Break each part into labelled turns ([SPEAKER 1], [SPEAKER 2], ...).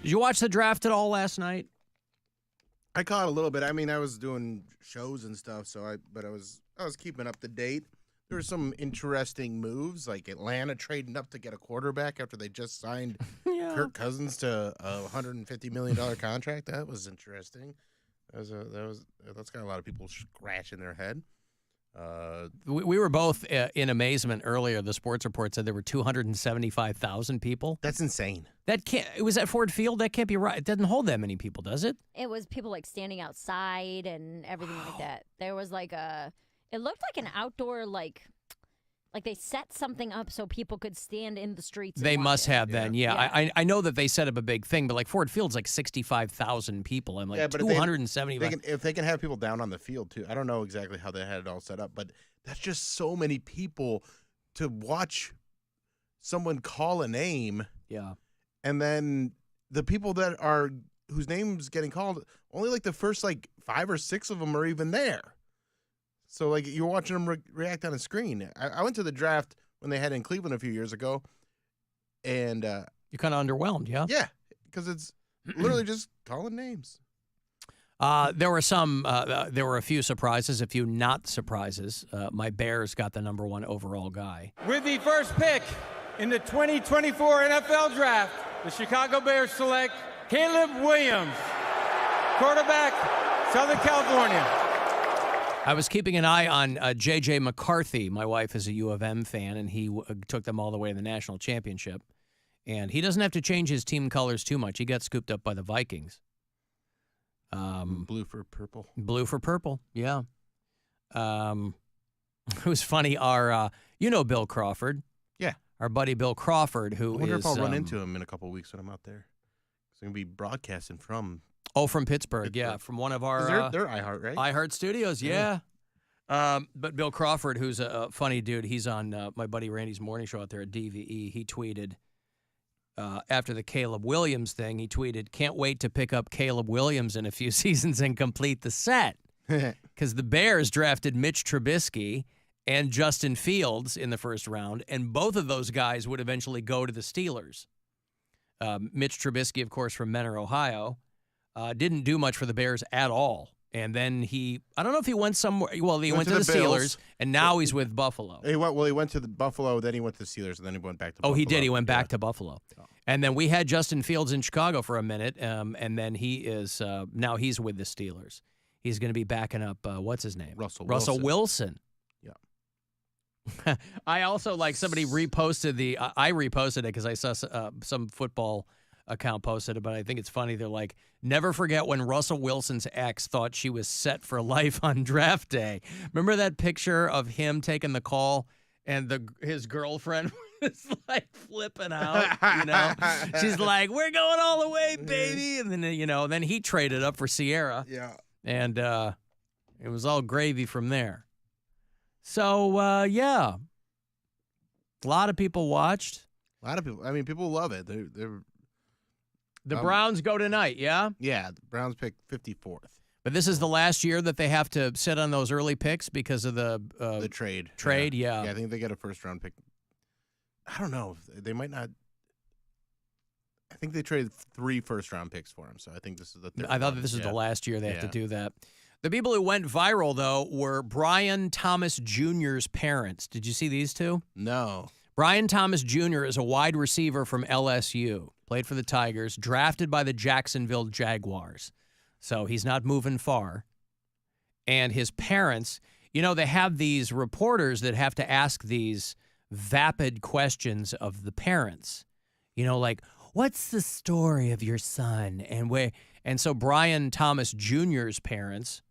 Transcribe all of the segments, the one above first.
[SPEAKER 1] Did you watch the draft at all last night?
[SPEAKER 2] I caught a little bit. I mean, I was doing shows and stuff, but I was keeping up to date. There were some interesting moves, like Atlanta trading up to get a quarterback after they just signed Kirk Cousins to a $150 million contract. That was interesting. That's got a lot of people scratching their head.
[SPEAKER 1] We were both in amazement earlier. The sports report said there were 275,000 people.
[SPEAKER 2] That's insane.
[SPEAKER 1] It was at Ford Field. That can't be right. It doesn't hold that many people, does it?
[SPEAKER 3] It was people like standing outside and everything like that. There was it looked like an outdoor like they set something up so people could stand in the streets.
[SPEAKER 1] They must have then,
[SPEAKER 3] yeah.
[SPEAKER 1] I know that they set up a big thing, but like Ford Field's like 65,000 people. I'm like 275.
[SPEAKER 2] If they can have people down on the field too. I don't know exactly how they had it all set up, but that's just so many people to watch someone call a name.
[SPEAKER 1] Yeah.
[SPEAKER 2] And then the people whose name's getting called, only like the first 5 or 6 of them are even there. So, you're watching them react on a screen. I went to the draft when they had it in Cleveland a few years ago, and
[SPEAKER 1] you're kind of underwhelmed, yeah?
[SPEAKER 2] Yeah, because it's literally just calling names.
[SPEAKER 1] There were a few surprises, a few not surprises. My Bears got the number 1 overall guy.
[SPEAKER 4] With the first pick in the 2024 NFL Draft, the Chicago Bears select Caleb Williams, quarterback, Southern California.
[SPEAKER 1] I was keeping an eye on J.J. McCarthy. My wife is a U of M fan, and he took them all the way to the national championship. And he doesn't have to change his team colors too much. He got scooped up by the Vikings.
[SPEAKER 2] Blue for purple.
[SPEAKER 1] Blue for purple, yeah. It was funny. Our, Bill Crawford.
[SPEAKER 2] Yeah.
[SPEAKER 1] Our buddy Bill Crawford, who is...
[SPEAKER 2] I wonder if I'll run into him in a couple of weeks when I'm out there. He's going to be broadcasting from...
[SPEAKER 1] Oh, from Pittsburgh, yeah, from one of our...
[SPEAKER 2] They're iHeart, right?
[SPEAKER 1] iHeart Studios, yeah. But Bill Crawford, who's a funny dude, he's on my buddy Randy's morning show out there at DVE. He tweeted, after the Caleb Williams thing, he tweeted, "Can't wait to pick up Caleb Williams in a few seasons and complete the set." Because the Bears drafted Mitch Trubisky and Justin Fields in the first round, and both of those guys would eventually go to the Steelers. Mitch Trubisky, of course, from Mentor, Ohio. Didn't do much for the Bears at all. And then I don't know if he went somewhere. Well, he went to the Steelers, and now he's with Buffalo.
[SPEAKER 2] He went to the Buffalo, then he went to the Steelers, and then he went back to Buffalo.
[SPEAKER 1] Oh, he did. He went back to Buffalo. Oh. And then we had Justin Fields in Chicago for a minute, and then he is now he's with the Steelers. He's going to be backing up, what's his name?
[SPEAKER 2] Russell
[SPEAKER 1] Wilson. Yeah. I also, somebody reposted I reposted it because I saw some football account posted it, but I think it's funny. They're like, never forget when Russell Wilson's ex thought she was set for life on draft day. Remember that picture of him taking the call and his girlfriend was flipping out, She's like, "We're going all the way, baby." And then, then he traded up for Sierra.
[SPEAKER 2] Yeah.
[SPEAKER 1] And it was all gravy from there. So, yeah. A lot of people watched.
[SPEAKER 2] A lot of people. I mean, people love it. They're
[SPEAKER 1] The Browns go tonight, yeah?
[SPEAKER 2] Yeah, the Browns pick 54th.
[SPEAKER 1] But this is the last year that they have to sit on those early picks because of the
[SPEAKER 2] trade.
[SPEAKER 1] Trade, yeah.
[SPEAKER 2] Yeah, I think they get a first-round pick. I don't know. They might not. I think they traded 3 first-round picks for him, so I think this is the third.
[SPEAKER 1] I thought that this is the last year they have to do that. The people who went viral, though, were Brian Thomas Jr.'s parents. Did you see these two?
[SPEAKER 2] No.
[SPEAKER 1] Brian Thomas Jr. is a wide receiver from LSU, played for the Tigers, drafted by the Jacksonville Jaguars. So he's not moving far. And his parents, they have these reporters that have to ask these vapid questions of the parents. What's the story of your son? And so Brian Thomas Jr.'s parents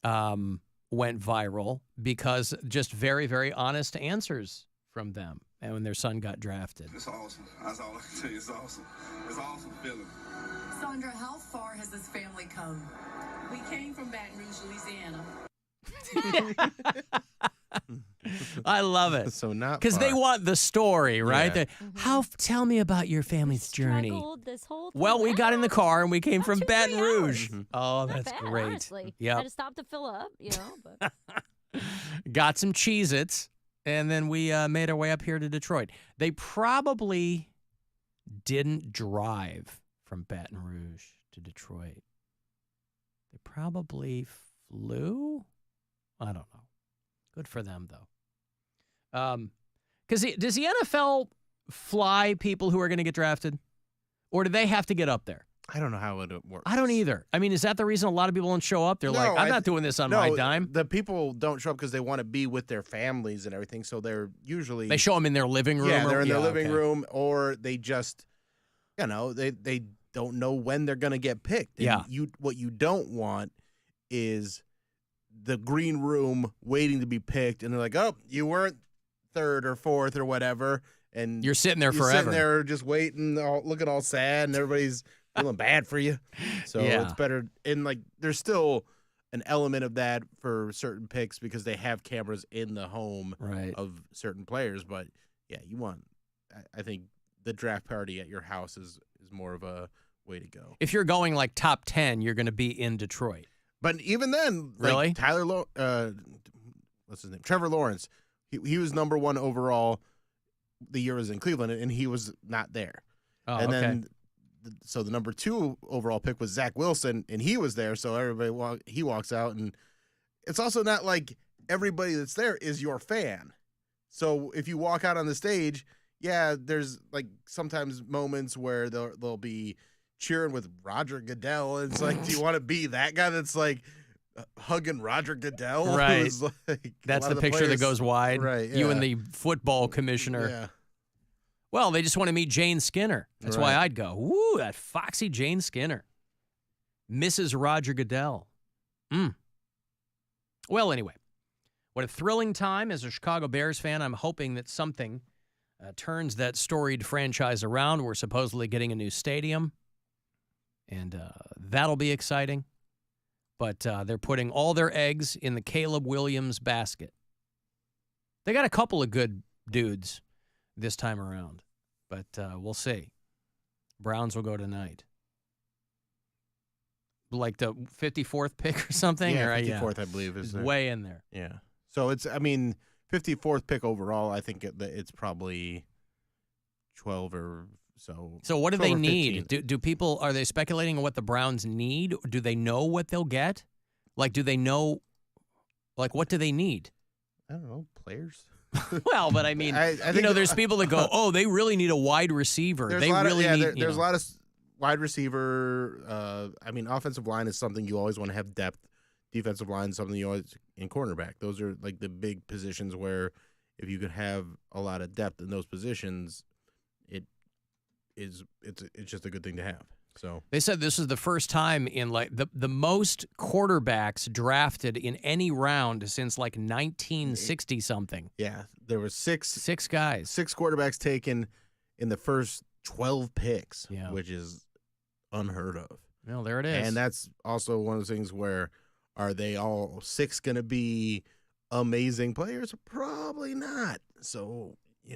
[SPEAKER 1] went viral because just very, very honest answers from them and when their son got drafted.
[SPEAKER 5] It's awesome. That's all I can tell you. It's awesome. It's an awesome feeling.
[SPEAKER 6] Sandra, how far has this family come?
[SPEAKER 7] We came from Baton Rouge, Louisiana.
[SPEAKER 1] I love it.
[SPEAKER 2] So not
[SPEAKER 1] because they want the story, right?
[SPEAKER 2] Yeah.
[SPEAKER 1] Tell me about your family's journey.
[SPEAKER 3] This whole
[SPEAKER 1] well, we got in the car and we came from Baton Rouge.
[SPEAKER 3] Mm-hmm.
[SPEAKER 1] Oh, that's
[SPEAKER 3] bad,
[SPEAKER 1] great.
[SPEAKER 3] Honestly.
[SPEAKER 1] Yeah.
[SPEAKER 3] Had to stop to fill up, But.
[SPEAKER 1] Got some Cheez-Its, and then we made our way up here to Detroit. They probably didn't drive from Baton Rouge to Detroit. They probably flew? I don't know. Good for them, though. Because does the NFL fly people who are going to get drafted? Or do they have to get up there?
[SPEAKER 2] I don't know how it works.
[SPEAKER 1] I don't either. I mean, is that the reason a lot of people don't show up? They're like, I'm not doing this on my dime.
[SPEAKER 2] The people don't show up because they want to be with their families and everything. So they're usually...
[SPEAKER 1] They show them in their living room?
[SPEAKER 2] Yeah, they're in their living room, or they just, they don't know when they're going to get picked. And what you don't want is the green room waiting to be picked, and they're like, oh, you weren't third or fourth or whatever. And
[SPEAKER 1] you're sitting there forever.
[SPEAKER 2] You're sitting there just waiting, looking all sad, and everybody's feeling bad for you. So it's better. And, there's still an element of that for certain picks because they have cameras in the home of certain players. But, yeah, I think the draft party at your house is more of a way to go.
[SPEAKER 1] If you're going, top 10, you're going to be in Detroit.
[SPEAKER 2] But even then,
[SPEAKER 1] really?
[SPEAKER 2] What's his name? Trevor Lawrence. He was number 1 overall the year was in Cleveland, and he was not there.
[SPEAKER 1] Oh,
[SPEAKER 2] and
[SPEAKER 1] okay.
[SPEAKER 2] then, so the number 2 overall pick was Zach Wilson, and he was there. So everybody he walks out, and it's also not like everybody that's there is your fan. So if you walk out on the stage, there's sometimes moments where they'll be cheering with Roger Goodell, and it's like, do you want to be that guy that's hugging Roger Goodell?
[SPEAKER 1] Right. That's the picture that goes wide.
[SPEAKER 2] Right. Yeah.
[SPEAKER 1] You and the football commissioner.
[SPEAKER 2] Yeah.
[SPEAKER 1] Well, they just want to meet Jane Skinner. That's why I'd go. Woo, that foxy Jane Skinner. Mrs. Roger Goodell. Well, anyway, what a thrilling time. As a Chicago Bears fan, I'm hoping that something turns that storied franchise around. We're supposedly getting a new stadium, and that'll be exciting. But they're putting all their eggs in the Caleb Williams basket. They got a couple of good dudes this time around, but we'll see. Browns will go tonight. Like the 54th pick or something?
[SPEAKER 2] Yeah, 54th, I believe.
[SPEAKER 1] Is way in there.
[SPEAKER 2] Yeah. So it's, 54th pick overall. I think it's probably 12 or so.
[SPEAKER 1] So what do they need? Do people, are they speculating on what the Browns need? Do they know what they'll get? Do they know, what do they need?
[SPEAKER 2] I don't know, players.
[SPEAKER 1] Well, but I mean, I think there's people that go, oh, they really need a wide receiver. There's a
[SPEAKER 2] lot of wide receiver. Offensive line is something you always want to have depth. Defensive line is something you always, in cornerback. Those are the big positions where if you could have a lot of depth in those positions, it's just a good thing to have. So
[SPEAKER 1] they said this is the first time in the most quarterbacks drafted in any round since 1960 something.
[SPEAKER 2] Yeah, there were six
[SPEAKER 1] guys,
[SPEAKER 2] 6 quarterbacks taken in the first 12 picks, which is unheard of.
[SPEAKER 1] Well, there it is.
[SPEAKER 2] And that's also one of those things where, are they all 6 going to be amazing players? Probably not. So, you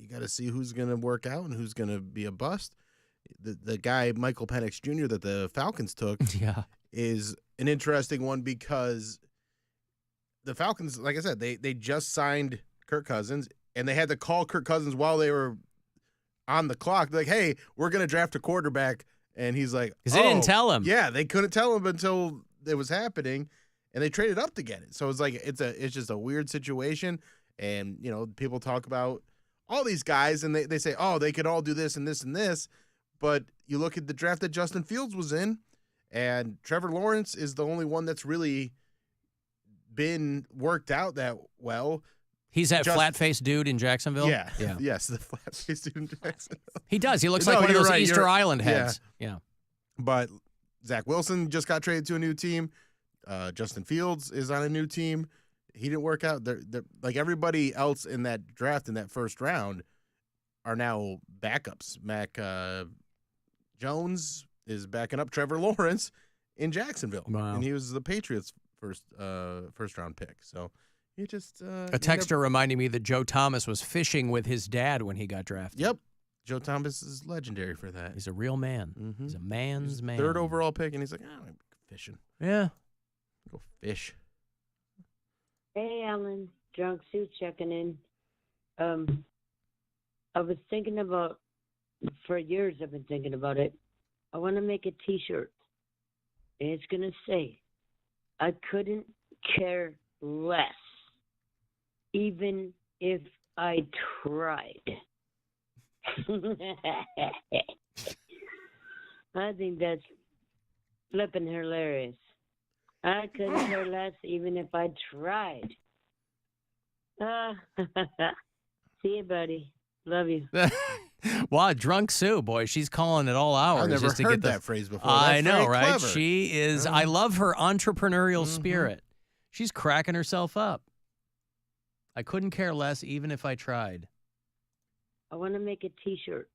[SPEAKER 2] got to see who's going to work out and who's going to be a bust. The guy, Michael Penix Jr., that the Falcons took is an interesting one because the Falcons, like I said, they just signed Kirk Cousins, and they had to call Kirk Cousins while they were on the clock. They're like, hey, we're going to draft a quarterback. And he's like,
[SPEAKER 1] because they didn't tell him.
[SPEAKER 2] Yeah, they couldn't tell him until it was happening, and they traded up to get it. So it's it's just a weird situation. And, people talk about all these guys, and they say, oh, they could all do this and this and this. But you look at the draft that Justin Fields was in, and Trevor Lawrence is the only one that's really been worked out that well.
[SPEAKER 1] He's that flat-faced dude in Jacksonville?
[SPEAKER 2] Yeah. Yes, the flat-faced dude in Jacksonville.
[SPEAKER 1] He does. He looks like one of those Easter Island heads.
[SPEAKER 2] Yeah. But Zach Wilson just got traded to a new team. Justin Fields is on a new team. He didn't work out. They're everybody else in that draft in that first round are now backups. Mac Jones is backing up Trevor Lawrence in Jacksonville.
[SPEAKER 1] Wow.
[SPEAKER 2] And he was the Patriots' first round pick. So he just
[SPEAKER 1] a texter reminding me that Joe Thomas was fishing with his dad when he got drafted.
[SPEAKER 2] Yep. Joe Thomas is legendary for that.
[SPEAKER 1] He's a real man.
[SPEAKER 2] Mm-hmm.
[SPEAKER 1] He's a man's man.
[SPEAKER 2] 3rd overall pick, and he's like, I'm fishing.
[SPEAKER 1] Yeah.
[SPEAKER 2] Go fish.
[SPEAKER 8] Hey, Alan. Drunk Suit checking in. I was thinking about, for years I've been thinking about it, I want to make a T-shirt. And it's going to say, I couldn't care less, even if I tried. I think that's flipping hilarious. I couldn't care less, even if I tried. See you, buddy. Love you.
[SPEAKER 1] Wow, drunk Sue, boy, she's calling it all hours.
[SPEAKER 2] I've never
[SPEAKER 1] just to
[SPEAKER 2] heard
[SPEAKER 1] get
[SPEAKER 2] that phrase before.
[SPEAKER 1] I
[SPEAKER 2] That's
[SPEAKER 1] know,
[SPEAKER 2] very
[SPEAKER 1] right?
[SPEAKER 2] clever.
[SPEAKER 1] She is. I love her entrepreneurial spirit. She's cracking herself up. I couldn't care less, even if I tried.
[SPEAKER 8] I want to make a T-shirt.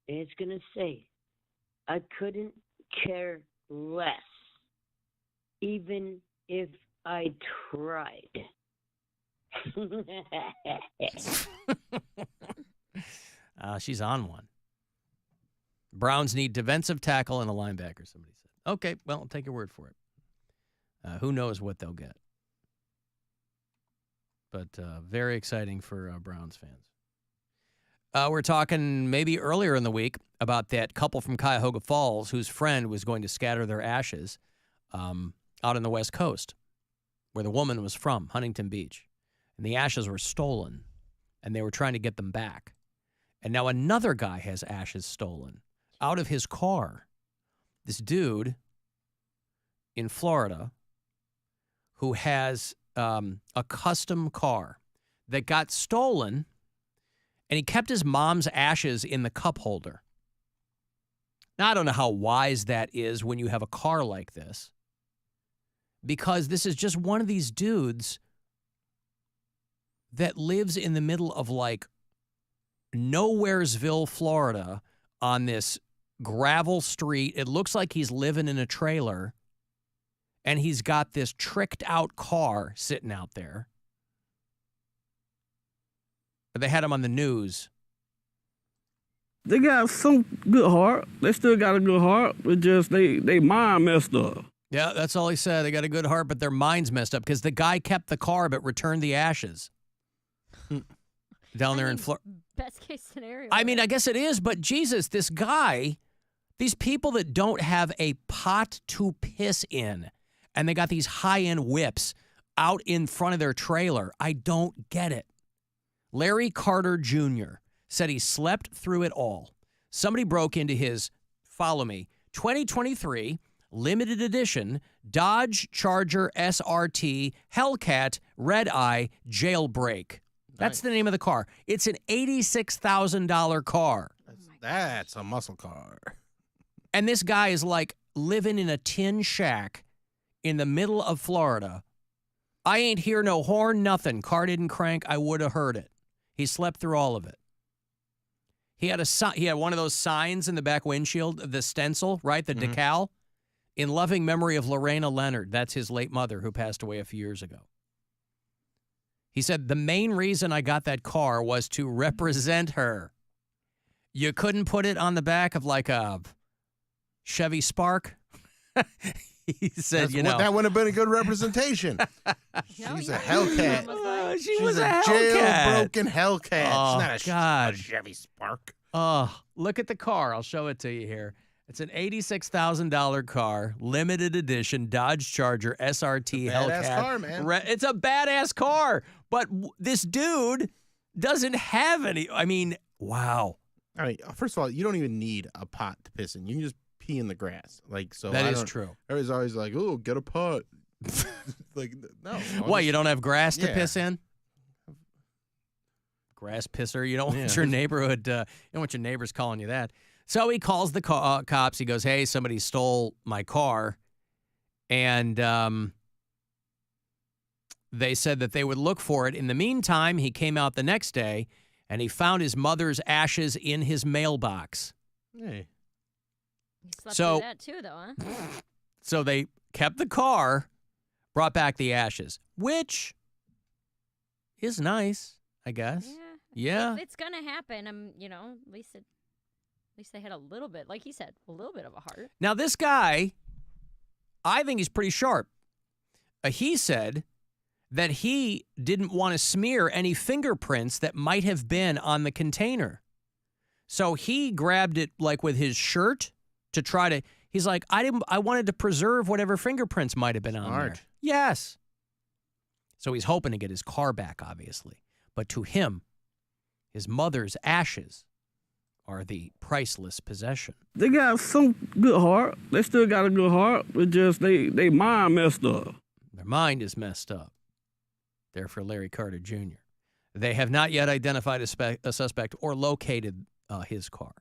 [SPEAKER 8] And it's going to say, I couldn't care less, even if I tried.
[SPEAKER 1] She's on one. Browns need defensive tackle and a linebacker, somebody said. Okay, well, I'll take your word for it. Who knows what they'll get. But very exciting for Browns fans. We're talking maybe earlier in the week about that couple from Cuyahoga Falls whose friend was going to scatter their ashes out on the West Coast, where the woman was from, Huntington Beach. And the ashes were stolen, and they were trying to get them back. And now another guy has ashes stolen out of his car. This dude in Florida who has a custom car that got stolen, and he kept his mom's ashes in the cup holder. Now, I don't know how wise that is when you have a car like this, because this is just one of these dudes that lives in the middle of like Nowheresville, Florida, on this gravel street. It looks like he's living in a trailer, and he's got this tricked out car sitting out there. But they had him on the news.
[SPEAKER 9] They got some good heart. They still got a good heart, but just they mind messed up.
[SPEAKER 1] Yeah, that's all he said. They got a good heart, but their mind's messed up because the guy kept the car but returned the ashes. Down there in Florida.
[SPEAKER 3] Best case scenario.
[SPEAKER 1] I mean, I guess it is, but Jesus, this guy, these people that don't have a pot to piss in, and they got these high-end whips out in front of their trailer, I don't get it. Larry Carter Jr. said he slept through it all. Somebody broke into his, follow me, 2023 limited edition Dodge Charger SRT Hellcat Red Eye Jailbreak. That's the name of the car. It's an $86,000 car.
[SPEAKER 2] That's a muscle car.
[SPEAKER 1] And this guy is like living in a tin shack in the middle of Florida. I ain't hear no horn, nothing. Car didn't crank. I would have heard it. He slept through all of it. He had one of those signs in the back windshield, the stencil, right? The decal. In loving memory of Lorena Leonard. That's his late mother who passed away a few years ago. He said, the main reason I got that car was to represent her. You couldn't put it on the back of like a Chevy Spark? He said,
[SPEAKER 2] that wouldn't have been a good representation. She's a Hellcat.
[SPEAKER 1] She was
[SPEAKER 2] a
[SPEAKER 1] a
[SPEAKER 2] jailbroken Hellcat.
[SPEAKER 1] Oh,
[SPEAKER 2] She's
[SPEAKER 1] God.
[SPEAKER 2] not a Chevy Spark.
[SPEAKER 1] Oh, look at the car. I'll show it to you here. It's an $86,000 car, limited edition Dodge Charger SRT Hellcat.
[SPEAKER 2] Badass car, man.
[SPEAKER 1] It's a badass car, but this dude doesn't have any. I mean, wow.
[SPEAKER 2] I mean, first of all, you don't even need a pot to piss in. You can just pee in the grass.
[SPEAKER 1] That is true.
[SPEAKER 2] Everybody's always like, "Oh, get a pot." No.
[SPEAKER 1] What? You don't have grass to piss in? Grass pisser. You don't want your neighborhood. You don't want your neighbors calling you that. So he calls the cops. He goes, "Hey, somebody stole my car," and they said that they would look for it. In the meantime, he came out the next day and he found his mother's ashes in his mailbox.
[SPEAKER 2] Hey.
[SPEAKER 3] He slept through that too, though, huh?
[SPEAKER 1] So they kept the car, brought back the ashes, which is nice, I guess. Yeah.
[SPEAKER 3] If it's gonna happen, at least they had a little bit, like he said, a little bit of a heart.
[SPEAKER 1] Now, this guy, I think he's pretty sharp. He said that he didn't want to smear any fingerprints that might have been on the container. So he grabbed it like with his shirt, to try to. He's like, I wanted to preserve whatever fingerprints might have been on there. Yes. So he's hoping to get his car back, obviously. But to him, his mother's ashes are the priceless possession.
[SPEAKER 9] They got some good heart. They still got a good heart. But just they mind messed up.
[SPEAKER 1] Their mind is messed up. There for Larry Carter Jr. They have not yet identified a suspect or located his car.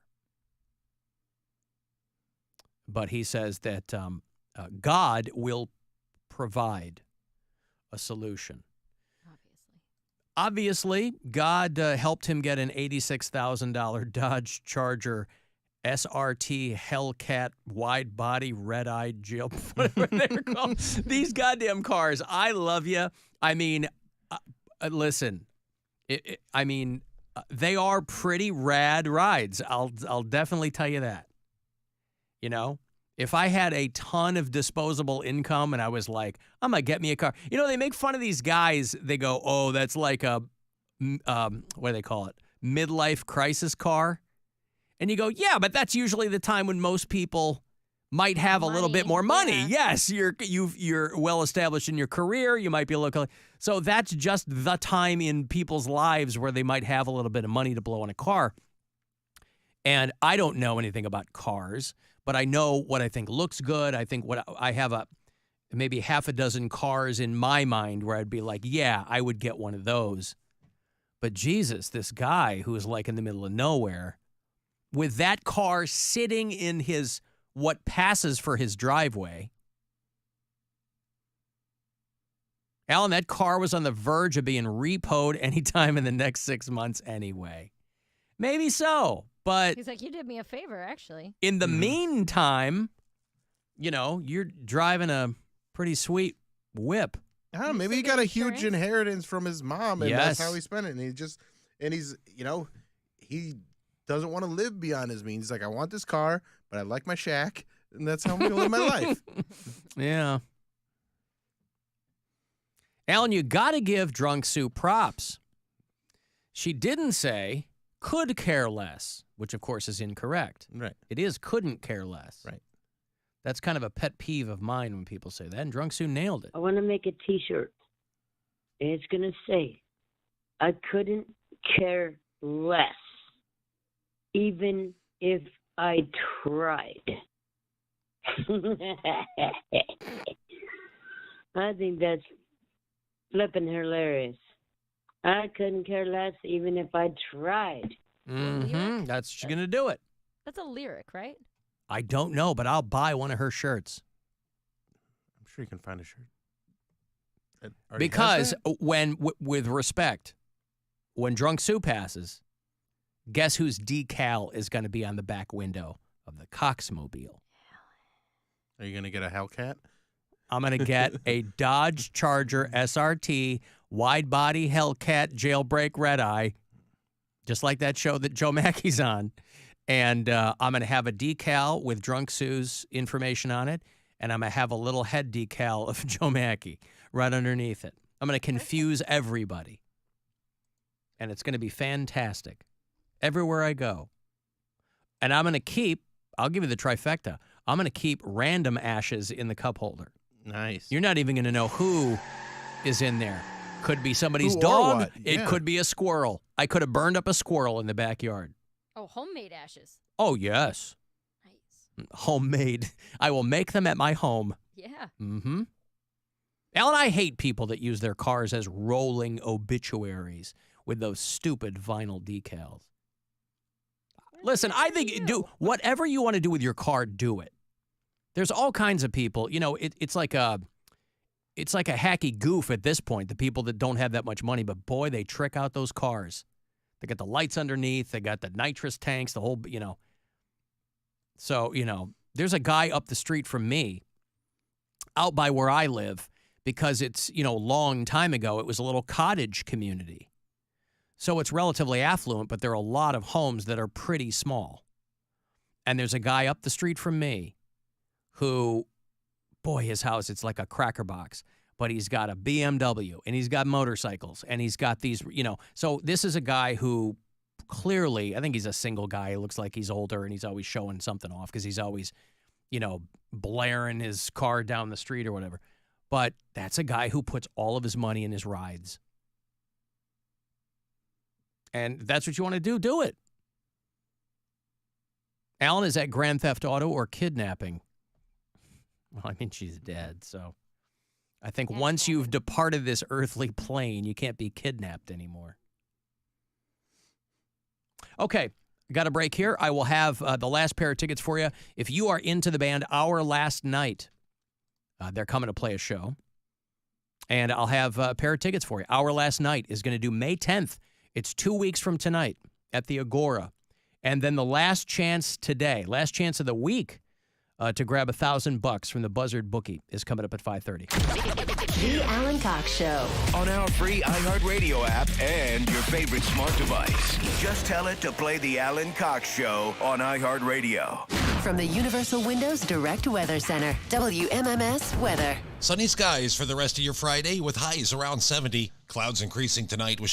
[SPEAKER 1] But he says that God will provide a solution. Obviously, God helped him get an $86,000 Dodge Charger SRT Hellcat wide body red-eyed jail, whatever they're called. These goddamn cars, I love you. I mean, listen, they are pretty rad rides. I'll definitely tell you that. You know, if I had a ton of disposable income and I was like, I'm going to get me a car. You know, they make fun of these guys. They go, oh, that's like a, what do they call it? Midlife crisis car. And you go, yeah, but that's usually the time when most people might have a little bit more money. Yeah. Yes, you're well established in your career. You might be looking. So that's just the time in people's lives where they might have a little bit of money to blow on a car. And I don't know anything about cars, but I know what I think looks good. I think what I have maybe half a dozen cars in my mind where I'd be like, yeah, I would get one of those. But Jesus, this guy who is like in the middle of nowhere with that car sitting in his what passes for his driveway. Alan, that car was on the verge of being repoed anytime in the next 6 months anyway. Maybe so, but
[SPEAKER 3] he's like, you did me a favor, actually.
[SPEAKER 1] In the meantime, you know, you're driving a pretty sweet whip.
[SPEAKER 2] I don't know, maybe he got a huge inheritance from his mom, and
[SPEAKER 1] Yes.
[SPEAKER 2] that's how he spent it. And he's, you know, he doesn't want to live beyond his means. He's like, I want this car, but I like my shack, and that's how I'm going to live my life.
[SPEAKER 1] Yeah. Alan, you got to give Drunk Sue props. She didn't say could care less, which of course is incorrect.
[SPEAKER 2] Right.
[SPEAKER 1] It is couldn't care less.
[SPEAKER 2] Right.
[SPEAKER 1] That's kind of a pet peeve of mine when people say that, and Drunk Sue nailed it.
[SPEAKER 8] I want to make a T-shirt. And it's going to say, I couldn't care less, even if I tried. I think that's flipping hilarious. I couldn't care less, even if I tried.
[SPEAKER 1] Mm-hmm. That's she's going to do it.
[SPEAKER 3] That's a lyric, right?
[SPEAKER 1] I don't know, but I'll buy one of her shirts.
[SPEAKER 2] I'm sure you can find a shirt. that already has
[SPEAKER 1] Because
[SPEAKER 2] that?
[SPEAKER 1] with respect, when Drunk Sue passes, guess whose decal is going to be on the back window of the Coxmobile?
[SPEAKER 2] Are you going to get a Hellcat?
[SPEAKER 1] I'm going to get a Dodge Charger SRT wide body Hellcat jailbreak red eye, just like that show that Joe Mackey's on. And I'm going to have a decal with Drunk Sue's information on it, and I'm going to have a little head decal of Joe Mackey right underneath it. I'm going to confuse everybody. And it's going to be fantastic everywhere I go. And I'm going to keep, I'll give you the trifecta, I'm going to keep random ashes in the cup holder.
[SPEAKER 2] Nice.
[SPEAKER 1] You're not even going to know who is in there. Could be somebody's
[SPEAKER 2] Who or
[SPEAKER 1] dog.
[SPEAKER 2] what?
[SPEAKER 1] It
[SPEAKER 2] Yeah.
[SPEAKER 1] could be a squirrel. I could have burned up a squirrel in the backyard.
[SPEAKER 3] Oh, homemade ashes.
[SPEAKER 1] Oh, yes.
[SPEAKER 3] Nice.
[SPEAKER 1] Homemade. I will make them at my home.
[SPEAKER 3] Yeah.
[SPEAKER 1] Mm-hmm. Alan, I hate people that use their cars as rolling obituaries with those stupid vinyl decals. Listen, I think do whatever you want to do with your car, do it. There's all kinds of people. You know, it's like a hacky goof at this point, the people that don't have that much money, but boy, they trick out those cars. They got the lights underneath, they got the nitrous tanks, the whole, you know. So, you know, there's a guy up the street from me out by where I live because it's, you know, a long time ago, it was a little cottage community. So it's relatively affluent, but there are a lot of homes that are pretty small. And there's a guy up the street from me who, boy, his house, it's like a cracker box. But he's got a BMW, and he's got motorcycles, and he's got these, you know. So this is a guy who clearly, I think he's a single guy. He looks like he's older, and he's always showing something off because he's always, blaring his car down the street or whatever. But that's a guy who puts all of his money in his rides. And if that's what you want to do, do it. Alan, is that grand theft auto or kidnapping? Well, I mean, she's dead, so I think once you've departed this earthly plane, you can't be kidnapped anymore. Okay, got a break here. I will have the last pair of tickets for you. If you are into the band Our Last Night, they're coming to play a show. And I'll have a pair of tickets for you. Our Last Night is going to do May 10th. It's 2 weeks from tonight at the Agora. And then the last chance today, last chance of the week to grab $1,000 from the Buzzard bookie is coming up at 5:30.
[SPEAKER 10] The Alan Cox Show.
[SPEAKER 11] On our free iHeartRadio app and your favorite smart device. Just tell it to play the Alan Cox Show on iHeartRadio.
[SPEAKER 10] From the Universal Windows Direct Weather Center, WMMS Weather.
[SPEAKER 12] Sunny skies for the rest of your Friday with highs around 70. Clouds increasing tonight with